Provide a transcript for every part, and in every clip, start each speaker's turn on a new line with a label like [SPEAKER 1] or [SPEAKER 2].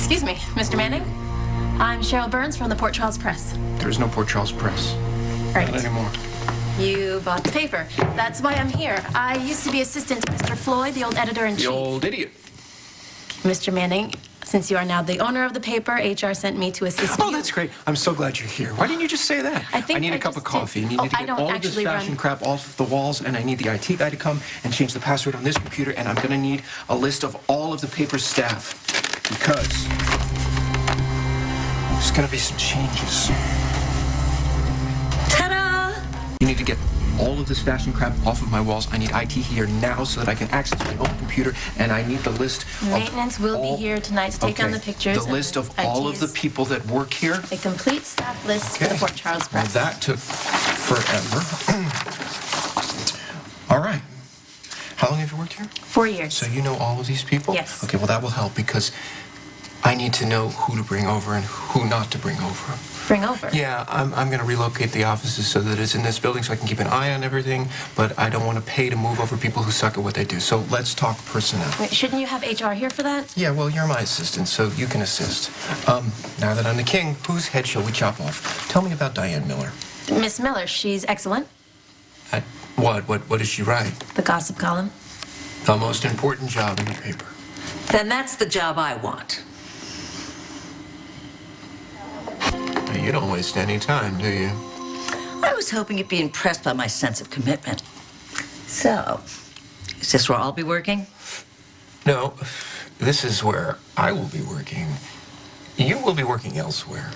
[SPEAKER 1] Excuse me, Mr. Manning. I'm Cheryl Burns from the Port Charles Press.
[SPEAKER 2] There's no Port Charles Press.
[SPEAKER 1] Right.
[SPEAKER 2] Not anymore.
[SPEAKER 1] You bought the paper. That's why I'm here. I used to be assistant to Mr. Floyd, the old editor-in-chief.
[SPEAKER 2] The old idiot.
[SPEAKER 1] Mr. Manning, since you are now the owner of the paper, HR sent me to assist you.
[SPEAKER 2] Oh, that's great. I'm so glad you're here. Why didn't you just say that?
[SPEAKER 1] I
[SPEAKER 2] need a cup of coffee. You need to get all of this fashion crap off the walls, and I need the IT guy to come and change the password on this computer, and I'm going to need a list of all of the paper staff, because there's going to be some changes.
[SPEAKER 1] Ta-da!
[SPEAKER 2] You need to get all of this fashion crap off of my walls. I need IT here now so that I can access my own computer, and I need the list
[SPEAKER 1] Maintenance will be here tonight to take down the pictures.
[SPEAKER 2] The list of all of the people that work here.
[SPEAKER 1] A complete staff list for the Port Charles Press.
[SPEAKER 2] Well, that took forever. All right. How long have you worked here?
[SPEAKER 1] 4 years.
[SPEAKER 2] So you know all of these people?
[SPEAKER 1] Yes.
[SPEAKER 2] Okay, well, that will help because I need to know who to bring over and who not to bring over.
[SPEAKER 1] Bring over?
[SPEAKER 2] Yeah, I'm going to relocate the offices so that it's in this building so I can keep an eye on everything, but I don't want to pay to move over people who suck at what they do. So let's talk personnel.
[SPEAKER 1] Wait, shouldn't you have HR here for that?
[SPEAKER 2] Yeah, well, you're my assistant, so you can assist. Now that I'm the king, whose head shall we chop off? Tell me about Diane Miller.
[SPEAKER 1] Miss Miller, she's excellent.
[SPEAKER 2] What? What does she write?
[SPEAKER 1] The gossip column.
[SPEAKER 2] The most important job in the paper.
[SPEAKER 3] Then that's the job I want.
[SPEAKER 2] You don't waste any time, do you?
[SPEAKER 3] I was hoping you'd be impressed by my sense of commitment. So, is this where I'll be working?
[SPEAKER 2] No, this is where I will be working. You will be working elsewhere.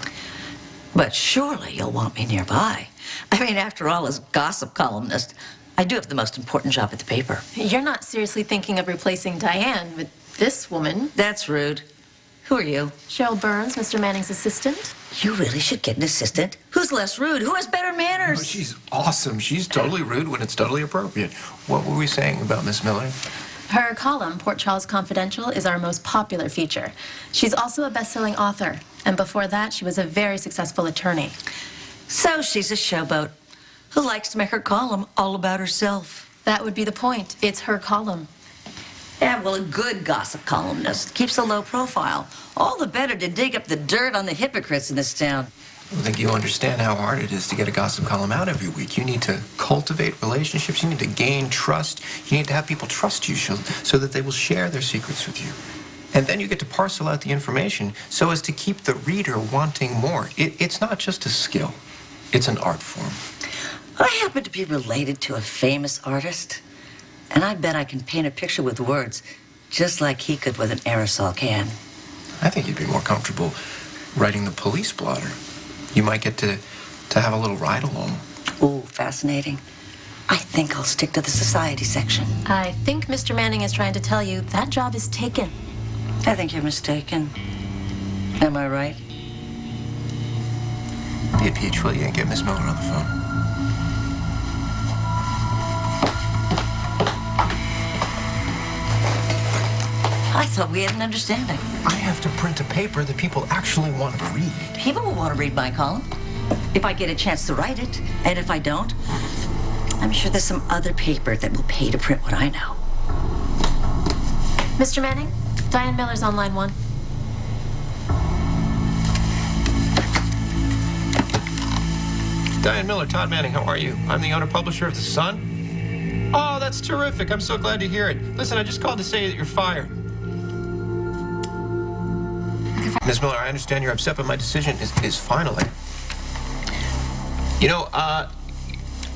[SPEAKER 3] But surely you'll want me nearby. I mean, after all, as gossip columnist, I do have the most important job at the paper.
[SPEAKER 1] You're not seriously thinking of replacing Diane with this woman?
[SPEAKER 3] That's rude. Who are you?
[SPEAKER 1] Cheryl Burns, Mr. Manning's assistant.
[SPEAKER 3] You really should get an assistant. Who's less rude? Who has better manners?
[SPEAKER 2] Oh, she's awesome. She's totally rude when it's totally appropriate. What were we saying about Miss Miller?
[SPEAKER 1] Her column, Port Charles Confidential, is our most popular feature. She's also a best-selling author, and before that, she was a very successful attorney.
[SPEAKER 3] So she's a showboat who likes to make her column all about herself.
[SPEAKER 1] That would be the point. It's her column.
[SPEAKER 3] Yeah, well, a good gossip columnist keeps a low profile. All the better to dig up the dirt on the hypocrites in this town.
[SPEAKER 2] I don't think you understand how hard it is to get a gossip column out every week. You need to cultivate relationships. You need to gain trust. You need to have people trust you so that they will share their secrets with you. And then you get to parcel out the information so as to keep the reader wanting more. It's not just a skill. It's an art form.
[SPEAKER 3] I happen to be related to a famous artist, and I bet I can paint a picture with words just like he could with an aerosol can.
[SPEAKER 2] I think you'd be more comfortable writing the police blotter. You might get to have a little ride-along.
[SPEAKER 3] Ooh, fascinating. I think I'll stick to the society section.
[SPEAKER 1] I think Mr. Manning is trying to tell you that job is taken.
[SPEAKER 3] I think you're mistaken. Am I right?
[SPEAKER 2] Be a peach, will you, and get Miss Miller on the phone.
[SPEAKER 3] I thought we had an understanding.
[SPEAKER 2] I have to print a paper that people actually want to read.
[SPEAKER 3] People will want to read my column if I get a chance to write it. And if I don't, I'm sure there's some other paper that will pay to print what I know.
[SPEAKER 1] Mr. Manning, Diane Miller's on line 1.
[SPEAKER 2] Diane Miller, Todd Manning, how are you? I'm the owner-publisher of The Sun. Oh, that's terrific. I'm so glad to hear it. Listen, I just called to say that you're fired. Ms. Miller, I understand you're upset, but my decision is final. You know,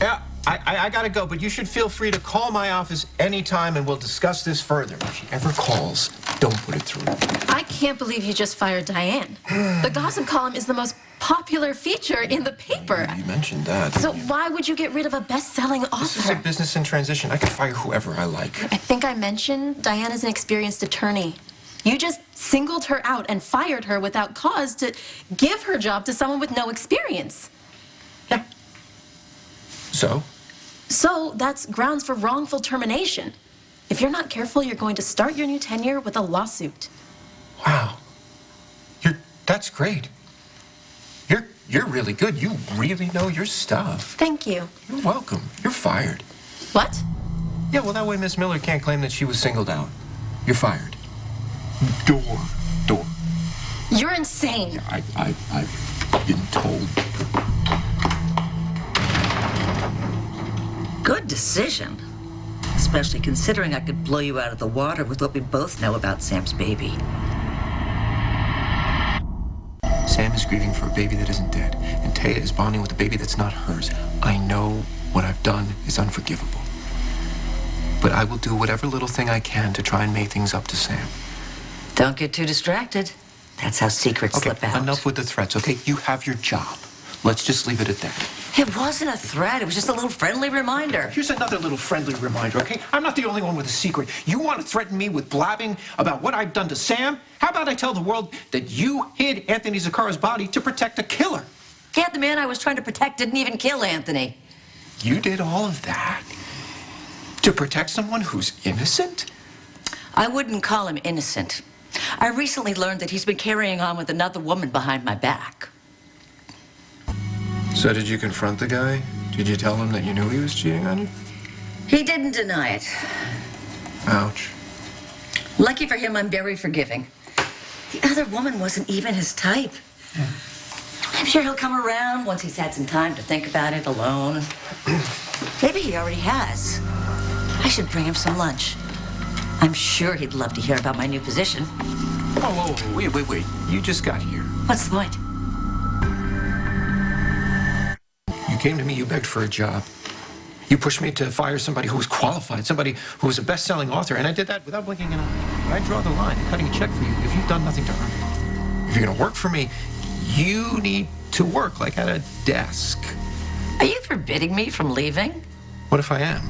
[SPEAKER 2] yeah, I gotta go, but you should feel free to call my office anytime and we'll discuss this further. If she ever calls, don't put it through.
[SPEAKER 1] I can't believe you just fired Diane. The gossip column is the most popular feature in the paper.
[SPEAKER 2] You mentioned that.
[SPEAKER 1] So why would you get rid of a best-selling author?
[SPEAKER 2] This is a business in transition. I can fire whoever I like.
[SPEAKER 1] I think I mentioned Diane is an experienced attorney. You just singled her out and fired her without cause to give her job to someone with no experience.
[SPEAKER 2] Yeah. So?
[SPEAKER 1] So that's grounds for wrongful termination. If you're not careful, you're going to start your new tenure with a lawsuit.
[SPEAKER 2] Wow. That's great. You're really good. You really know your stuff.
[SPEAKER 1] Thank you.
[SPEAKER 2] You're welcome. You're fired.
[SPEAKER 1] What?
[SPEAKER 2] Yeah, well, that way Miss Miller can't claim that she was singled out. You're fired. Door.
[SPEAKER 1] You're insane.
[SPEAKER 2] I've been told.
[SPEAKER 3] Good decision. Especially considering I could blow you out of the water with what we both know about Sam's baby.
[SPEAKER 2] Sam is grieving for a baby that isn't dead, and Taya is bonding with a baby that's not hers. I know what I've done is unforgivable. But I will do whatever little thing I can to try and make things up to Sam.
[SPEAKER 3] Don't get too distracted. That's how secrets slip out.
[SPEAKER 2] Enough with the threats, okay? You have your job. Let's just leave it at that.
[SPEAKER 3] It wasn't a threat. It was just a little friendly reminder.
[SPEAKER 2] Here's another little friendly reminder, okay? I'm not the only one with a secret. You want to threaten me with blabbing about what I've done to Sam? How about I tell the world that you hid Anthony Zaccaro's body to protect a killer?
[SPEAKER 3] Yeah, the man I was trying to protect didn't even kill Anthony.
[SPEAKER 2] You did all of that to protect someone who's innocent?
[SPEAKER 3] I wouldn't call him innocent. I recently learned that he's been carrying on with another woman behind my back.
[SPEAKER 2] So did you confront the guy? Did you tell him that you knew he was cheating on you?
[SPEAKER 3] He didn't deny it.
[SPEAKER 2] Ouch.
[SPEAKER 3] Lucky for him, I'm very forgiving. The other woman wasn't even his type.
[SPEAKER 2] Yeah.
[SPEAKER 3] I'm sure he'll come around once he's had some time to think about it alone. Maybe he already has. I should bring him some lunch. I'm sure he'd love to hear about my new position.
[SPEAKER 2] Whoa, wait. You just got here.
[SPEAKER 3] What's the point?
[SPEAKER 2] You came to me, you begged for a job. You pushed me to fire somebody who was qualified, somebody who was a best-selling author, and I did that without blinking an eye. I draw the line in cutting a check for you if you've done nothing to earn it. If you're gonna work for me, you need to work, like at a desk.
[SPEAKER 3] Are you forbidding me from leaving?
[SPEAKER 2] What if I am?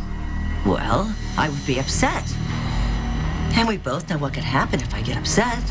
[SPEAKER 3] Well, I would be upset. And we both know what could happen if I get upset.